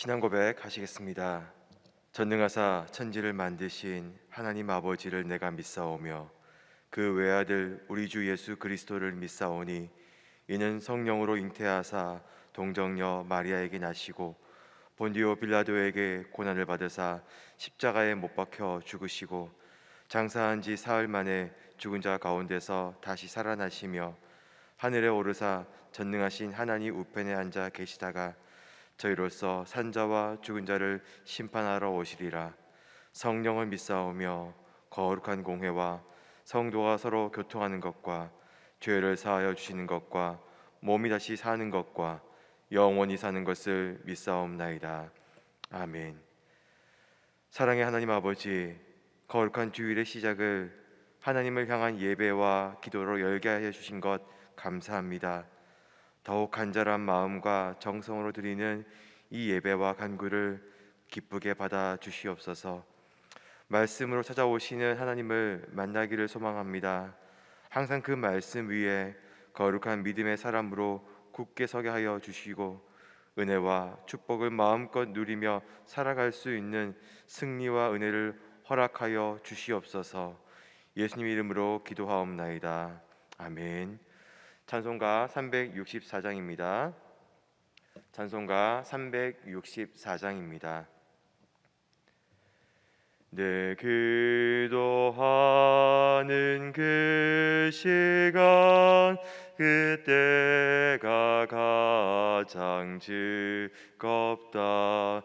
신앙 고백 하시겠습니다. 전능하사 천지를 만드신 하나님 아버지를 내가 믿사오며 그 외아들 우리 주 예수 그리스도를 믿사오니 이는 성령으로 잉태하사 동정녀 마리아에게 나시고 본디오 빌라도에게 고난을 받으사 십자가에 못 박혀 죽으시고 장사한 지 사흘 만에 죽은 자 가운데서 다시 살아나시며 하늘에 오르사 전능하신 하나님 우편에 앉아 계시다가 저희로서 산자와 죽은 자를 심판하러 오시리라. 성령을 믿사오며 거룩한 공회와 성도가 서로 교통하는 것과 죄를 사하여 주시는 것과 몸이 다시 사는 것과 영원히 사는 것을 믿사옵나이다. 아멘. 사랑의 하나님 아버지, 거룩한 주일의 시작을 하나님을 향한 예배와 기도로 열게 하여 주신 것 감사합니다. 더욱 간절한 마음과 정성으로 드리는 이 예배와 간구를 기쁘게 받아 주시옵소서. 말씀으로 찾아오시는 하나님을 만나기를 소망합니다. 항상 그 말씀 위에 거룩한 믿음의 사람으로 굳게 서게 하여 주시고 은혜와 축복을 마음껏 누리며 살아갈 수 있는 승리와 은혜를 허락하여 주시옵소서. 예수님 이름으로 기도하옵나이다. 아멘. 찬송가 364장입니다. 찬송가 364장입니다. 내 기도하는 그 시간 그때가 가장 즐겁다.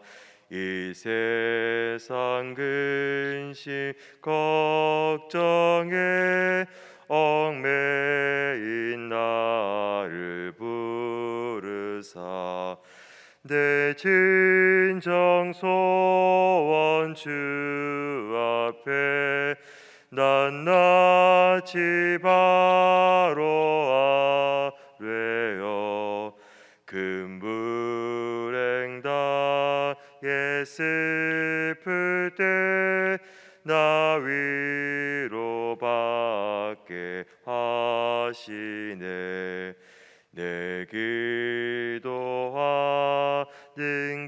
이 세상 근심 걱정에 얽매인 나를 부르사 내 진정 소원 주 앞에 낱낱이 바로 아뢰어 금불행 당에 슬플 때 나 위로받게 하시네. 내 기도하는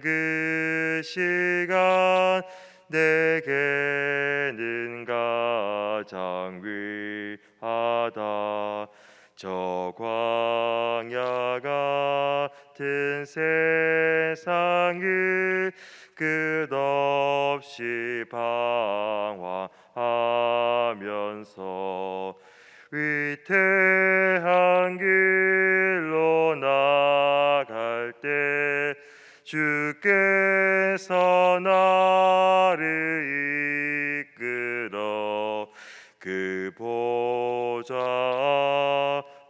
그 시간 내게는 가장 위하다. 저 광야 같은 세상을 끝없이 방황하면서 위태한 길로 나갈 때 주께서 나를 이끌어 그 보좌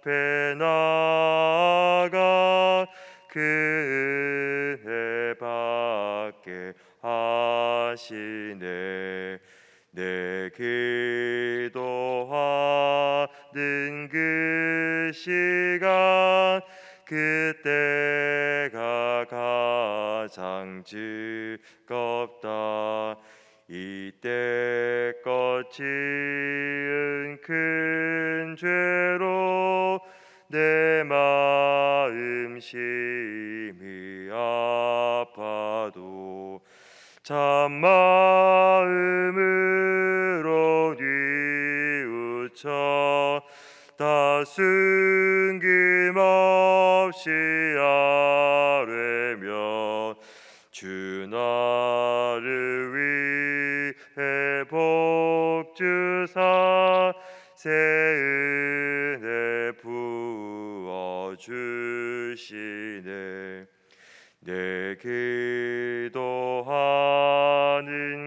앞에 나아가 그 은혜 받게 하시네. 내 기도하는 그 시간 그때가 가장 즐겁다. 이때껏 지은 큰 죄로 내 마음 심히 아파도 참마음으로 뉘우쳐 다 숨김없이 아뢰며 주 나를 위해 복 주사 새 은혜 부어 주시네. 내 기도하는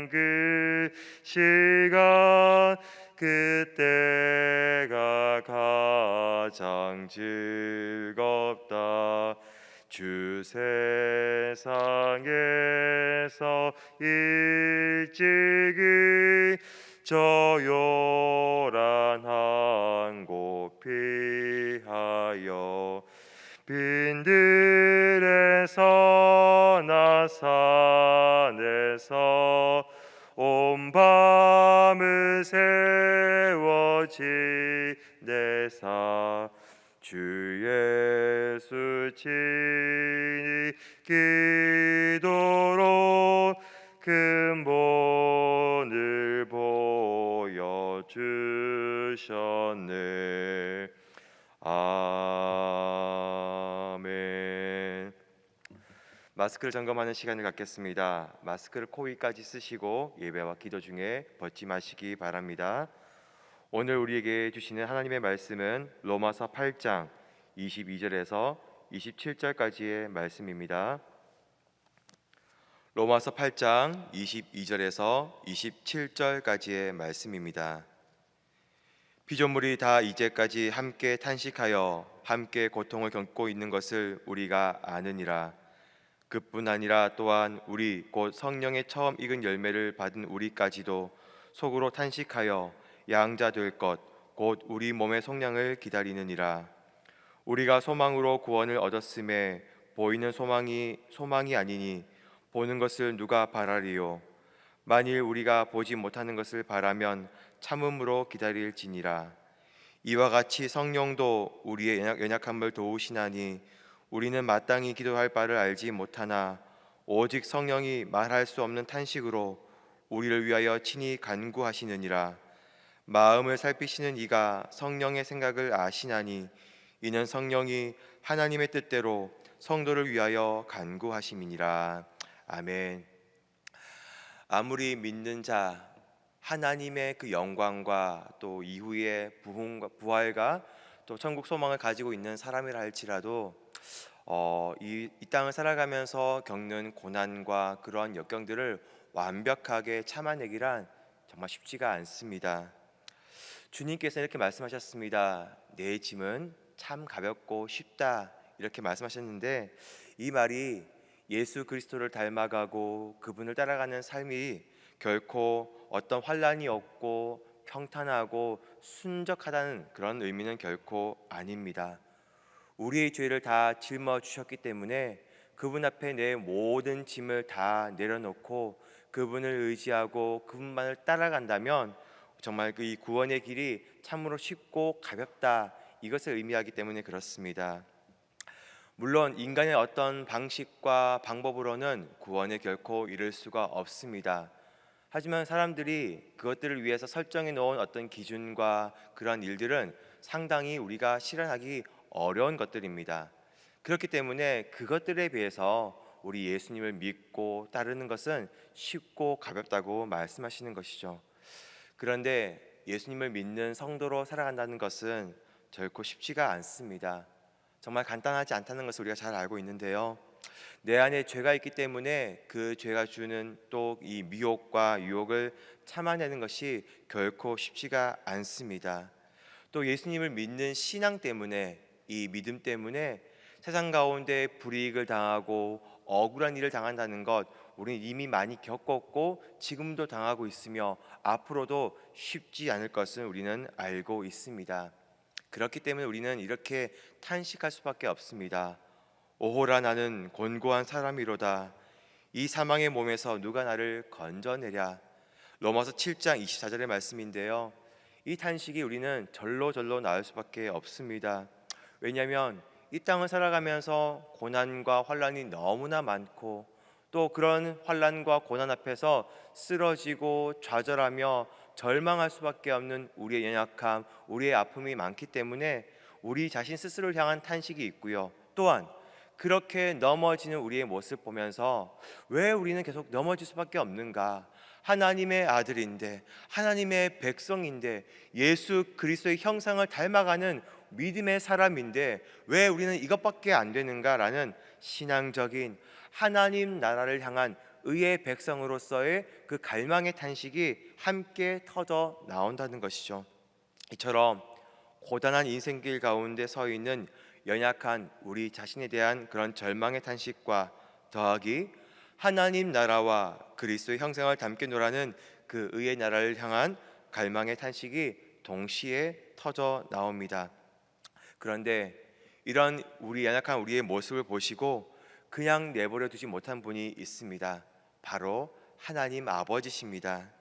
그 시간 그때가 가장 즐겁다. 주 세상에서 일찍이 저 요란한 곳 피하여 빈들에서 나 산에서 온 밤을 세워 지내사 주 예수 친히 기도로 근본을 보여주셨네. 아멘. 마스크를 점검하는 시간을 갖겠습니다. 마스크를 코 위까지 쓰시고 예배와 기도 중에 벗지 마시기 바랍니다. 오늘 우리에게 주시는 하나님의 말씀은 로마서 8장 22절에서 27절까지의 말씀입니다. 로마서 8장 22절에서 27절까지의 말씀입니다. 피조물이 다 이제까지 함께 탄식하여 함께 고통을 겪고 있는 것을 우리가 아느니라. 그뿐 아니라 또한 우리 곧 성령의 처음 익은 열매를 받은 우리까지도 속으로 탄식하여 양자 될 것 곧 우리 몸의 속량을 기다리느니라. 우리가 소망으로 구원을 얻었음에 보이는 소망이 아니니 보는 것을 누가 바라리요. 만일 우리가 보지 못하는 것을 바라면 참음으로 기다릴지니라. 이와 같이 성령도 우리의 연약함을 도우시나니 우리는 마땅히 기도할 바를 알지 못하나 오직 성령이 말할 수 없는 탄식으로 우리를 위하여 친히 간구하시느니라. 마음을 살피시는 이가 성령의 생각을 아시나니 이는 성령이 하나님의 뜻대로 성도를 위하여 간구하심이니라. 아멘. 아무리 믿는 자, 하나님의 그 영광과 또 이후의 부활과 또 천국 소망을 가지고 있는 사람이라 할지라도 이 땅을 살아가면서 겪는 고난과 그러한 역경들을 완벽하게 참아내기란 정말 쉽지가 않습니다. 주님께서 이렇게 말씀하셨습니다. 내 짐은 참 가볍고 쉽다, 이렇게 말씀하셨는데, 이 말이 예수 그리스도를 닮아가고 그분을 따라가는 삶이 결코 어떤 환난이 없고 평탄하고 순적하다는 그런 의미는 결코 아닙니다. 우리의 죄를 다 짊어주셨기 때문에 그분 앞에 내 모든 짐을 다 내려놓고 그분을 의지하고 그분만을 따라간다면 정말 그 이 구원의 길이 참으로 쉽고 가볍다, 이것을 의미하기 때문에 그렇습니다. 물론 인간의 어떤 방식과 방법으로는 구원에 결코 이를 수가 없습니다. 하지만 사람들이 그것들을 위해서 설정해 놓은 어떤 기준과 그러한 일들은 상당히 우리가 실현하기 어려운 것들입니다. 그렇기 때문에 그것들에 비해서 우리 예수님을 믿고 따르는 것은 쉽고 가볍다고 말씀하시는 것이죠. 그런데 예수님을 믿는 성도로 살아간다는 것은 결코 쉽지가 않습니다. 정말 간단하지 않다는 것을 우리가 잘 알고 있는데요. 내 안에 죄가 있기 때문에 그 죄가 주는 또 이 미혹과 유혹을 참아내는 것이 결코 쉽지가 않습니다. 또 예수님을 믿는 신앙 때문에, 이 믿음 때문에 세상 가운데 불이익을 당하고 억울한 일을 당한다는 것, 우리는 이미 많이 겪었고 지금도 당하고 있으며 앞으로도 쉽지 않을 것을 우리는 알고 있습니다. 그렇기 때문에 우리는 이렇게 탄식할 수밖에 없습니다. 오호라, 나는 곤고한 사람이로다. 이 사망의 몸에서 누가 나를 건져내랴. 로마서 7장 24절의 말씀인데요. 이 탄식이 우리는 절로 나올 수밖에 없습니다. 왜냐하면 이 땅을 살아가면서 고난과 환난이 너무나 많고 또 그런 환난과 고난 앞에서 쓰러지고 좌절하며 절망할 수밖에 없는 우리의 연약함, 우리의 아픔이 많기 때문에 우리 자신 스스로를 향한 탄식이 있고요. 또한 그렇게 넘어지는 우리의 모습 보면서 왜 우리는 계속 넘어질 수밖에 없는가? 하나님의 아들인데, 하나님의 백성인데, 예수 그리스도의 형상을 닮아가는 믿음의 사람인데 왜 우리는 이것밖에 안 되는가라는 신앙적인 하나님 나라를 향한 의의 백성으로서의 그 갈망의 탄식이 함께 터져 나온다는 것이죠. 이처럼 고단한 인생길 가운데 서 있는 연약한 우리 자신에 대한 그런 절망의 탄식과 더하기 하나님 나라와 그리스도의 형상을 담겠노라는 그 의의 나라를 향한 갈망의 탄식이 동시에 터져 나옵니다. 그런데 이런 우리 연약한 우리의 모습을 보시고 그냥 내버려 두지 못한 분이 있습니다. 바로 하나님 아버지십니다.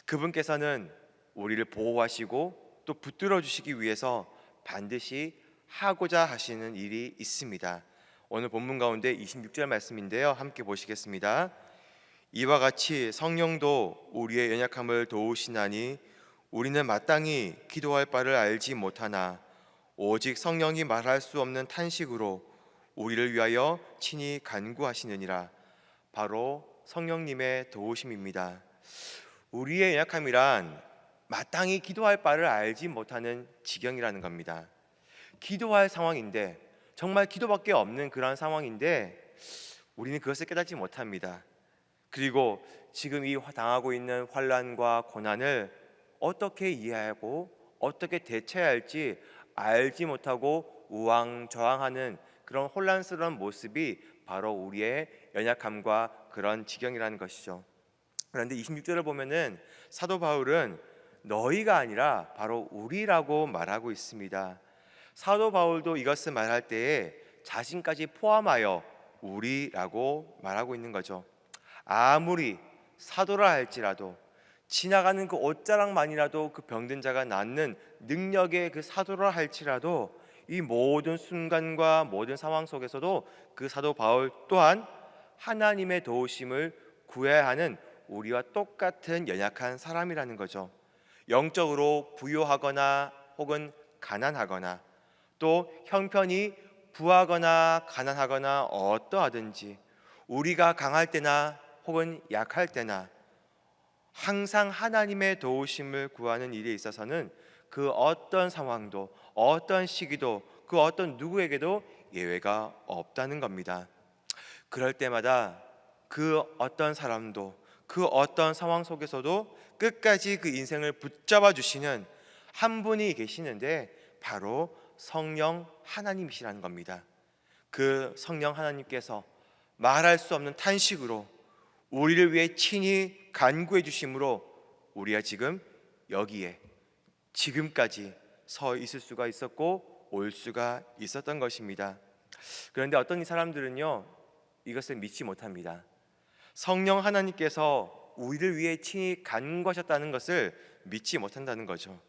그분께서는 우리를 보호하시고 또 붙들어 주시기 위해서 반드시 하고자 하시는 일이 있습니다. 오늘 본문 가운데 26절 말씀인데요, 함께 보시겠습니다. 이와 같이 성령도 우리의 연약함을 도우시나니 우리는 마땅히 기도할 바를 알지 못하나 오직 성령이 말할 수 없는 탄식으로 우리를 위하여 친히 간구하시느니라. 바로 성령님의 도우심입니다. 우리의 연약함이란 마땅히 기도할 바를 알지 못하는 지경이라는 겁니다. 기도할 상황인데, 정말 기도밖에 없는 그런 상황인데 우리는 그것을 깨닫지 못합니다. 그리고 지금 이 당하고 있는 환난과 고난을 어떻게 이해하고 어떻게 대처해야 할지 알지 못하고 우왕좌왕하는 그런 혼란스러운 모습이 바로 우리의 연약함과 그런 지경이라는 것이죠. 그런데 26절을 보면은 사도 바울은 너희가 아니라 바로 우리라고 말하고 있습니다. 사도 바울도 이것을 말할 때에 자신까지 포함하여 우리라고 말하고 있는 거죠. 아무리 사도라 할지라도, 지나가는 그 옷자락만이라도 그 병든 자가 낫는 능력의 그 사도라 할지라도, 이 모든 순간과 모든 상황 속에서도 그 사도 바울 또한 하나님의 도우심을 구해야 하는 우리와 똑같은 연약한 사람이라는 거죠. 영적으로 부유하거나 혹은 가난하거나, 또 형편이 부하거나 가난하거나 어떠하든지, 우리가 강할 때나 혹은 약할 때나 항상 하나님의 도우심을 구하는 일에 있어서는 그 어떤 상황도, 어떤 시기도, 그 어떤 누구에게도 예외가 없다는 겁니다. 그럴 때마다 그 어떤 사람도, 그 어떤 상황 속에서도 끝까지 그 인생을 붙잡아 주시는 한 분이 계시는데 바로 성령 하나님이시라는 겁니다. 그 성령 하나님께서 말할 수 없는 탄식으로 우리를 위해 친히 간구해 주심으로 우리가 지금 여기에 지금까지 서 있을 수가 있었고 올 수가 있었던 것입니다. 그런데 어떤 이 사람들은요, 이것을 믿지 못합니다. 성령 하나님께서 우리를 위해 친히 간구하셨다는 것을 믿지 못한다는 거죠.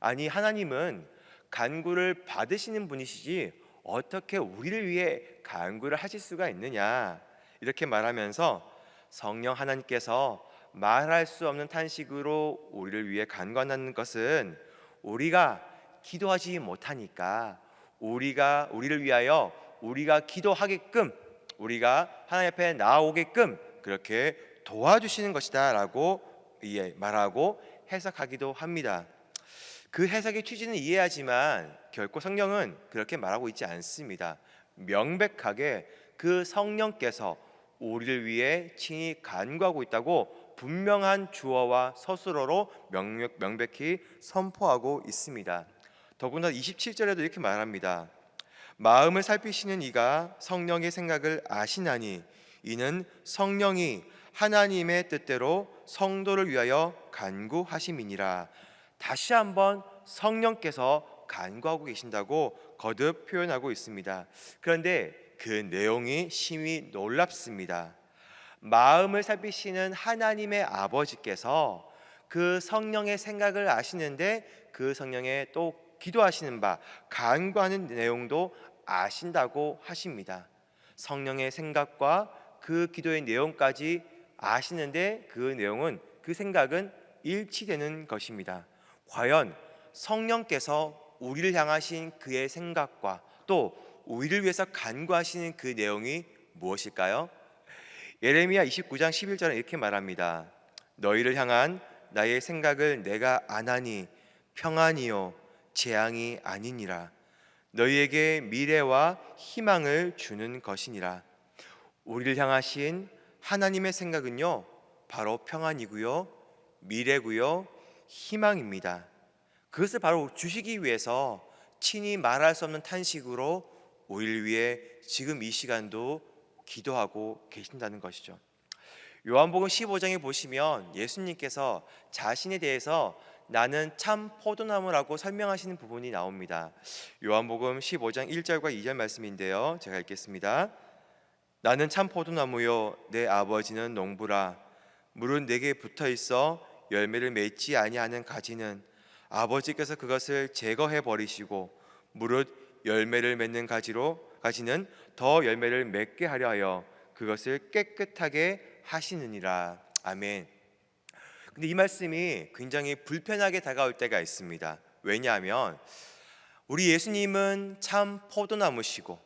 아니, 하나님은 간구를 받으시는 분이시지 어떻게 우리를 위해 간구를 하실 수가 있느냐, 이렇게 말하면서 성령 하나님께서 말할 수 없는 탄식으로 우리를 위해 간구한다는 것은 우리가 기도하지 못하니까 우리를 위하여 우리가 기도하게끔, 우리가 하나님 앞에 나아오게끔 그렇게 도와주시는 것이다 라고 말하고 해석하기도 합니다. 그 해석의 취지는 이해하지만 결코 성령은 그렇게 말하고 있지 않습니다. 명백하게 그 성령께서 우리를 위해 친히 간구하고 있다고 분명한 주어와 서술어로 명백히 선포하고 있습니다. 더구나 27절에도 이렇게 말합니다. 마음을 살피시는 이가 성령의 생각을 아시나니 이는 성령이 하나님의 뜻대로 성도를 위하여 간구하심이니라. 다시 한번 성령께서 간구하고 계신다고 거듭 표현하고 있습니다. 그런데 그 내용이 심히 놀랍습니다. 마음을 살피시는 하나님의 아버지께서 그 성령의 생각을 아시는데 그 성령의 또 기도하시는 바, 간구하는 내용도 아신다고 하십니다. 성령의 생각과 그 기도의 내용까지 아시는데 그 생각은 일치되는 것입니다. 과연 성령께서 우리를 향하신 그의 생각과 또 우리를 위해서 간구하시는 그 내용이 무엇일까요? 예레미야 29장 11절에 이렇게 말합니다. 너희를 향한 나의 생각을 내가 아나니 평안이요 재앙이 아니니라. 너희에게 미래와 희망을 주는 것이니라. 우리를 향하신 하나님의 생각은요, 바로 평안이고요, 미래고요, 희망입니다. 그것을 바로 주시기 위해서 친히 말할 수 없는 탄식으로 우리를 위해 지금 이 시간도 기도하고 계신다는 것이죠. 요한복음 15장에 보시면 예수님께서 자신에 대해서 나는 참 포도나무라고 설명하시는 부분이 나옵니다. 요한복음 15장 1절과 2절 말씀인데요, 제가 읽겠습니다. 나는 참 포도나무요 내 아버지는 농부라. 물은 내게 붙어 있어 열매를 맺지 아니하는 가지는 아버지께서 그것을 제거해 버리시고 무릇 열매를 맺는 가지는 더 열매를 맺게 하려 하여 그것을 깨끗하게 하시느니라. 아멘. 근데 이 말씀이 굉장히 불편하게 다가올 때가 있습니다. 왜냐하면 우리 예수님은 참 포도나무시고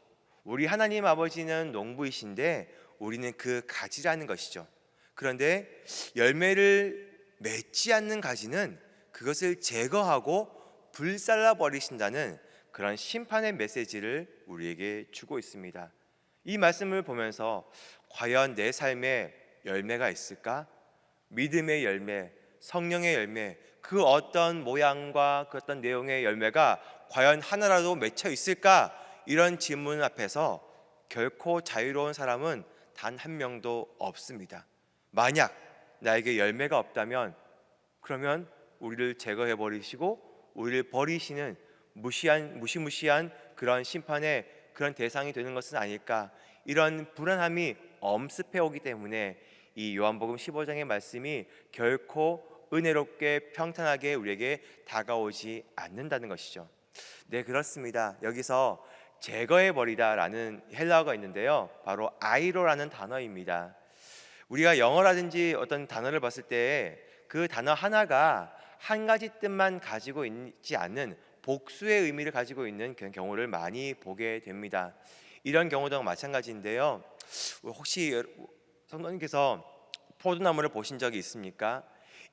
우리 하나님 아버지는 농부이신데 우리는 그 가지라는 것이죠. 그런데 열매를 맺지 않는 가지는 그것을 제거하고 불살라 버리신다는 그런 심판의 메시지를 우리에게 주고 있습니다. 이 말씀을 보면서 과연 내 삶에 열매가 있을까? 믿음의 열매, 성령의 열매, 그 어떤 모양과 그 어떤 내용의 열매가 과연 하나라도 맺혀 있을까? 이런 질문 앞에서 결코 자유로운 사람은 단 한 명도 없습니다. 만약 나에게 열매가 없다면 그러면 우리를 제거해 버리시고 우리를 버리시는 무시무시한 그런 심판의 그런 대상이 되는 것은 아닐까, 이런 불안함이 엄습해 오기 때문에 이 요한복음 15장의 말씀이 결코 은혜롭게 평탄하게 우리에게 다가오지 않는다는 것이죠. 네, 그렇습니다. 여기서 제거해 버리다라는 헬라어가 있는데요, 바로 아이로라는 단어입니다. 우리가 영어라든지 어떤 단어를 봤을 때 그 단어 하나가 한 가지 뜻만 가지고 있지 않는 복수의 의미를 가지고 있는 그런 경우를 많이 보게 됩니다. 이런 경우도 마찬가지인데요, 혹시 성도님께서 포도나무를 보신 적이 있습니까?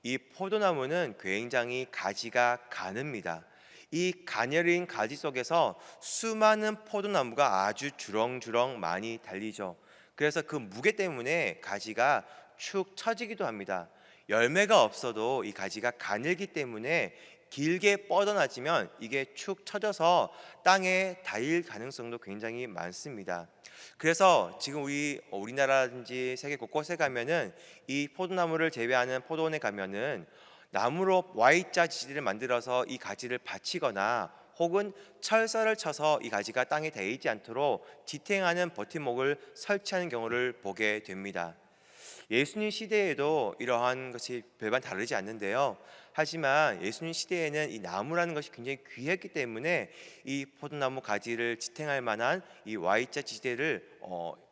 이 포도나무는 굉장히 가지가 가늡니다. 이 가녀린 가지 속에서 수많은 포도나무가 아주 주렁주렁 많이 달리죠. 그래서 그 무게 때문에 가지가 축 처지기도 합니다. 열매가 없어도 이 가지가 가늘기 때문에 길게 뻗어나지면 이게 축 처져서 땅에 닿을 가능성도 굉장히 많습니다. 그래서 지금 우리나라든지 세계 곳곳에 가면은 이 포도나무를 재배하는 포도원에 가면은 나무로 Y자 지지대를 만들어서 이 가지를 받치거나 혹은 철사를 쳐서 이 가지가 땅에 닿이지 않도록 지탱하는 버팀목을 설치하는 경우를 보게 됩니다. 예수님 시대에도 이러한 것이 별반 다르지 않는데요, 하지만 예수님 시대에는 이 나무라는 것이 굉장히 귀했기 때문에 이 포도나무 가지를 지탱할 만한 이 Y자 지대를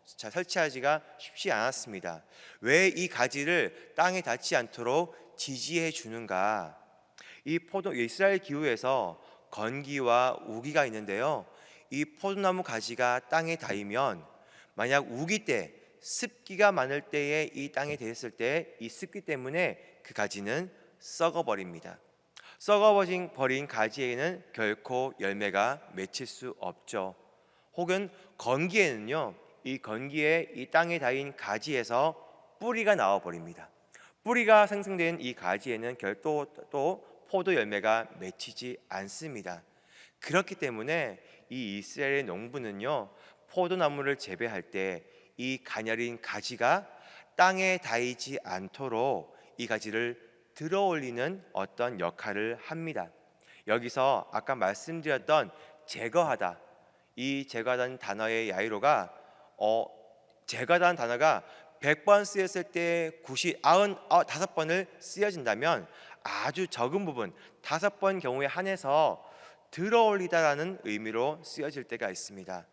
설치하기가 쉽지 않았습니다. 왜 이 가지를 땅에 닿지 않도록 지지해 주는가? 이스라엘 기후에서 건기와 우기가 있는데요, 이 포도나무 가지가 땅에 닿으면 만약 우기 때 습기가 많을 때에 이 땅에 닿았을 때 이 습기 때문에 그 가지는 썩어버립니다. 썩어버린 가지에는 결코 열매가 맺힐 수 없죠. 혹은 건기에는요, 이 건기에 이 땅에 닿인 가지에서 뿌리가 나와버립니다. 뿌리가 생성된 이 가지에는 또 포도 열매가 맺히지 않습니다. 그렇기 때문에 이 이스라엘의 농부는요, 포도나무를 재배할 때 이 가녀린 가지가 땅에 닿이지 않도록 이 가지를 들어올리는 어떤 역할을 합니다. 여기서 아까 말씀드렸던 제거하다, 이 제거하다는 단어의 야이로가 제거하다는 단어가 100번 쓰였을 때 95번을 쓰여진다면 아주 적은 부분 5번 경우에 한해서 들어올리다라는 의미로 쓰여질 때가 있습니다.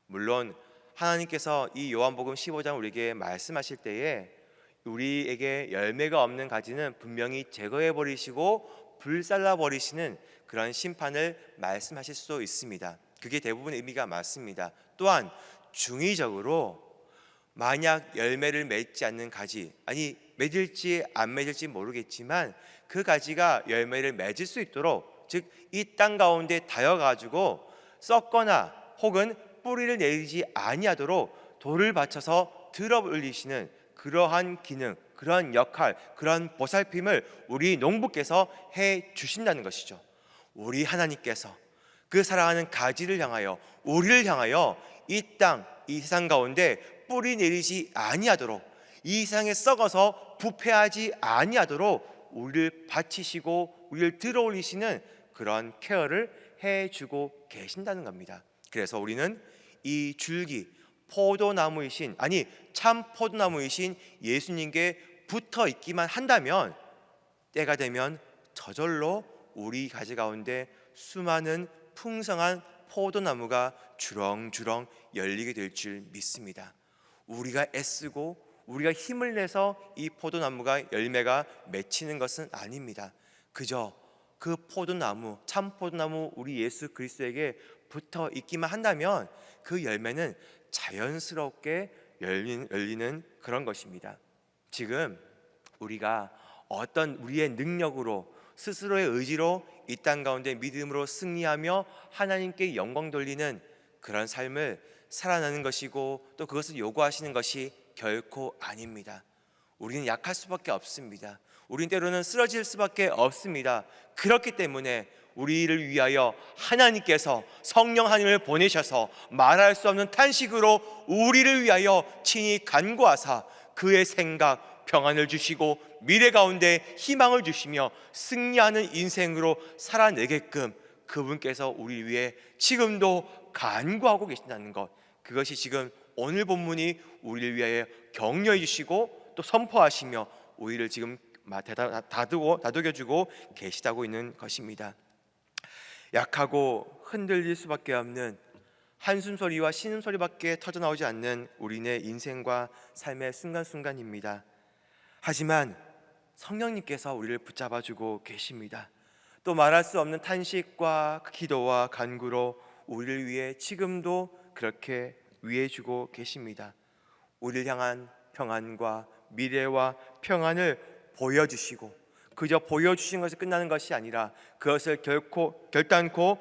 물론 하나님께서 이 요한복음 15장 우리에게 말씀하실 때에 우리에게 열매가 없는 가지는 분명히 제거해 버리시고 불살라 버리시는 그런 심판을 말씀하실 수도 있습니다. 그게 대부분 의미가 맞습니다. 또한 중의적으로 만약 열매를 맺지 않는 가지, 맺을지 안 맺을지 모르겠지만 그 가지가 열매를 맺을 수 있도록, 즉 이 땅 가운데 닿여 가지고 썩거나 혹은 뿌리를 내리지 아니하도록 돌을 받쳐서 들어 올리시는 그러한 기능, 그러한 역할, 그러한 보살핌을 우리 농부께서 해 주신다는 것이죠. 우리 하나님께서 그 사랑하는 가지를 향하여, 우리를 향하여 이 땅, 이 세상 가운데 뿌리 내리지 아니하도록, 이 세상에 썩어서 부패하지 아니하도록 우리를 받치시고 우리를 들어 올리시는 그런 케어를 해주고 계신다는 겁니다. 그래서 우리는 이 줄기, 참 포도나무이신 예수님께 붙어 있기만 한다면 때가 되면 저절로 우리 가지 가운데 수많은 풍성한 포도나무가 주렁주렁 열리게 될 줄 믿습니다. 우리가 애쓰고 우리가 힘을 내서 이 포도나무가 열매가 맺히는 것은 아닙니다. 그저 그 포도나무, 참 포도나무 우리 예수 그리스도에게 붙어 있기만 한다면 그 열매는 자연스럽게 열리는 그런 것입니다. 지금 우리가 어떤 우리의 능력으로 스스로의 의지로 이 땅 가운데 믿음으로 승리하며 하나님께 영광 돌리는 그런 삶을 살아나는 것이고 또 그것을 요구하시는 것이 결코 아닙니다. 우리는 약할 수밖에 없습니다. 우리는 때로는 쓰러질 수밖에 없습니다. 그렇기 때문에 우리를 위하여 하나님께서 성령 하나님을 보내셔서 말할 수 없는 탄식으로 우리를 위하여 친히 간구하사 그의 생각, 평안을 주시고 미래 가운데 희망을 주시며 승리하는 인생으로 살아내게끔 그분께서 우리 위해 지금도 간구하고 계신다는 것, 그것이 지금 오늘 본문이 우리를 위하여 격려해 주시고 또 선포하시며 우리를 지금 다독여주고 계시다고 있는 것입니다. 약하고 흔들릴 수밖에 없는 한숨소리와 신음소리밖에 터져나오지 않는 우리네 인생과 삶의 순간순간입니다. 하지만 성령님께서 우리를 붙잡아주고 계십니다. 또 말할 수 없는 탄식과 기도와 간구로 우리를 위해 지금도 그렇게 위해주고 계십니다. 우리를 향한 평안과 미래와 평안을 보여주시고 그저 보여주신 것이 끝나는 것이 아니라 그것을 결단코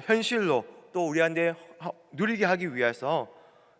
현실로 또 우리한테 누리게 하기 위해서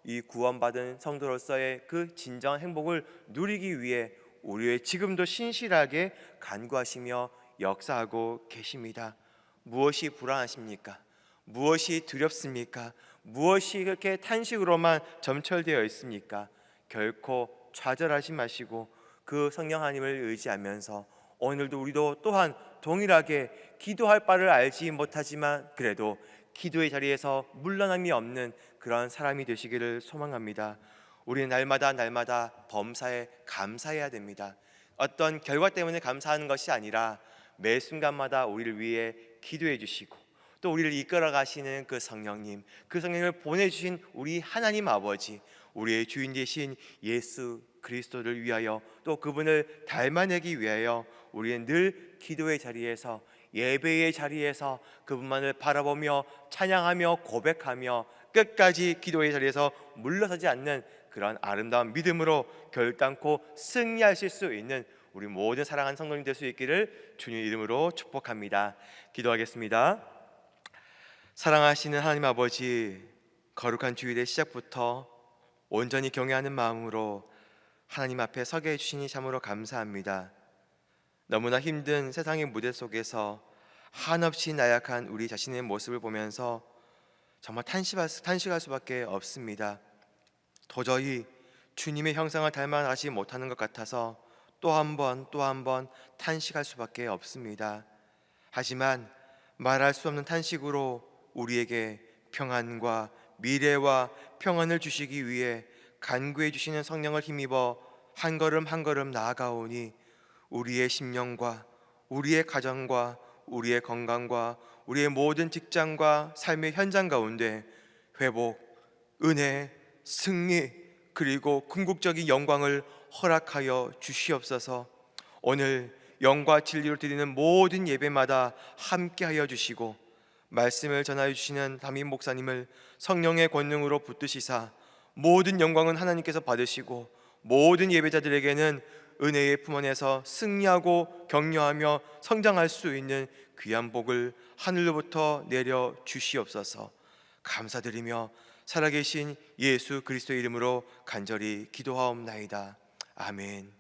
이 구원받은 성도로서의 그 진정한 행복을 누리기 위해 우리의 지금도 신실하게 간구하시며 역사하고 계십니다. 무엇이 불안하십니까? 무엇이 두렵습니까? 무엇이 그렇게 탄식으로만 점철되어 있습니까? 결코 좌절하지 마시고 그 성령 하나님을 의지하면서 오늘도 우리도 또한 동일하게 기도할 바를 알지 못하지만 그래도 기도의 자리에서 물러남이 없는 그런 사람이 되시기를 소망합니다. 우리는 날마다 범사에 감사해야 됩니다. 어떤 결과 때문에 감사하는 것이 아니라 매 순간마다 우리를 위해 기도해 주시고 또 우리를 이끌어 가시는 그 성령님, 그 성령을 보내주신 우리 하나님 아버지, 우리의 주인 되신 예수 그리스도를 위하여 또 그분을 닮아내기 위하여 우리는 늘 기도의 자리에서 예배의 자리에서 그분만을 바라보며 찬양하며 고백하며 끝까지 기도의 자리에서 물러서지 않는 그런 아름다운 믿음으로 결단코 승리하실 수 있는 우리 모든 사랑하는 성도님 될 수 있기를 주님 이름으로 축복합니다. 기도하겠습니다. 사랑하시는 하나님 아버지, 거룩한 주일의 시작부터 온전히 경외하는 마음으로 하나님 앞에 서게 해주시니 참으로 감사합니다. 너무나 힘든 세상의 무대 속에서 한없이 나약한 우리 자신의 모습을 보면서 정말 탄식할 수밖에 없습니다. 도저히 주님의 형상을 닮아가지 못하는 것 같아서 또 한 번 탄식할 수밖에 없습니다. 하지만 말할 수 없는 탄식으로 우리에게 평안과 미래와 평안을 주시기 위해 간구해 주시는 성령을 힘입어 한 걸음 한 걸음 나아가오니 우리의 심령과 우리의 가정과 우리의 건강과 우리의 모든 직장과 삶의 현장 가운데 회복, 은혜, 승리 그리고 궁극적인 영광을 허락하여 주시옵소서. 오늘 영과 진리로 드리는 모든 예배마다 함께하여 주시고 말씀을 전하여 주시는 담임 목사님을 성령의 권능으로 붙드시사 모든 영광은 하나님께서 받으시고 모든 예배자들에게는 은혜의 품 안에서 승리하고 격려하며 성장할 수 있는 귀한 복을 하늘로부터 내려 주시옵소서. 감사드리며 살아계신 예수 그리스도의 이름으로 간절히 기도하옵나이다. 아멘.